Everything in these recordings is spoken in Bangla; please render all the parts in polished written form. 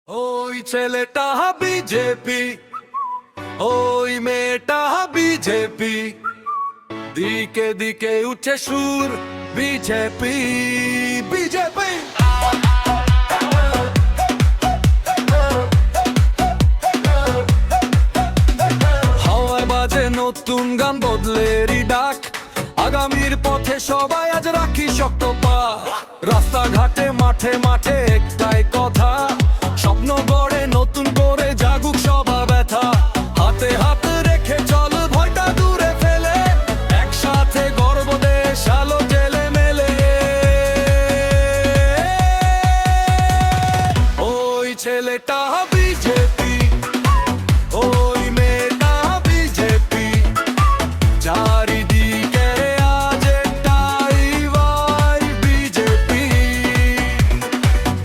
ওই ছেলেটা বিজেপি, ওই মেয়েটা বিজেপি, দিকে দিকে উঠে সুর বিজেপি বিজেপি। হাওয়ায় বাজে নতুন গান, বদলেরই ডাক, আগামীর পথে সবাই আজ রাখি শক্ত পা। রাস্তাঘাটে মাঠে মাঠে একটাই কথা, স্বপ্ন গড়ে নতুন করে জাগুক সবা ব্যথা। হাতে হাত রেখে চল ভয়টা দূরে ফেলে, একসাথে গর্ব দেশ আলো জেলে মেলে। ওই ছেলেটা বিজেপি, ওই মেয়েটা বিজেপি, চারিদিকে আজ একটাই ভাই বিজেপি।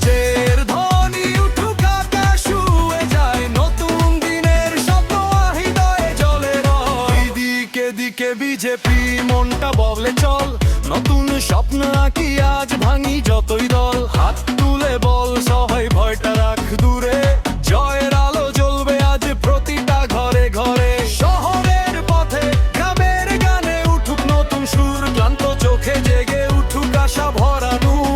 জের ধ্বনি উঠুক আকাশ ছুঁয়ে যায়, নতুন দিনের স্বপ্ন হৃদয়ে জ্বলে রয়। দিকে দিকে বিজেপি, মনটা বদলে চল, নতুন স্বপ্ন আঁকি আজ ভাঙি যতই দল। হাত তুলে বল সবাই ভয়টা রাখ দূরে, জয়ের আলো জ্বলবে আজ প্রতিটা ঘরে ঘরে। শহরের পথে গ্রামের গানে উঠুক নতুন সুর, ক্লান্ত চোখে জেগে উঠুক আশা ভরা নূর।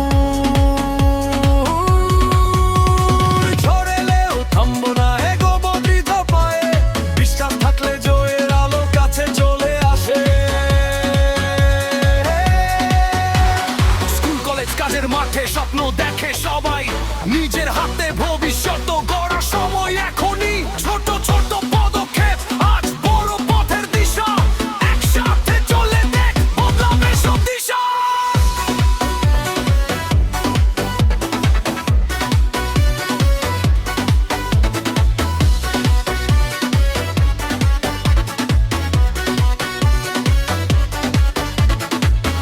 ঝড়েলেও থামবো না, এগোবো দৃঢ় পায়ে, বিশ্বাস থাকলে জয়ের আলো কাছে চলে আসে। স্কুল কলেজ কাজের মাঠে স্বপ্ন দেখে সবাই, নিজের হাতে ভবিষ্যৎ গড়ার সময় এখনই। ছোট ছোট পদক্ষেপ আজ বড় পথের দিশা, একসাথে চলে দেখ বদলাবে সব দিশা।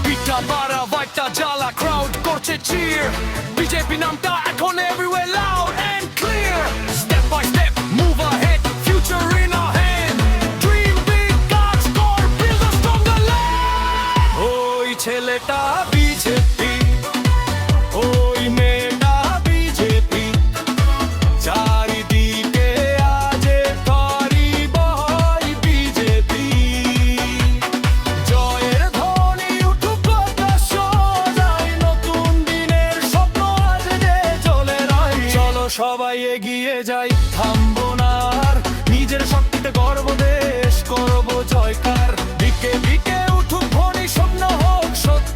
পিঠা বাড়া ভাইটা জ্বালা, ক্রাউড করছে চিয়ার, বিজেপি নামটা এখন everywhere loud and clear. Step by step, move ahead, future in our hand. Dream big, God score, build a stronger land. ওই ছেলেটা বিজেপি, ওই মেয়েটা বিজেপি, চারিদিকে আজ একটাই ভাই বিজেপি। জয়ের ধ্বনি উঠুক আকাশ সোজাই, নতুন দিনের স্বপ্ন আজ যে চলে রয়। চলো সবাই এগিয়ে যাই, থামবো না আর, নিজের শক্তিতে গর্ব দেশ করবো জয়কার। দিকে দিকে উঠুক ধ্বনি, স্বপ্ন হোক সত্য।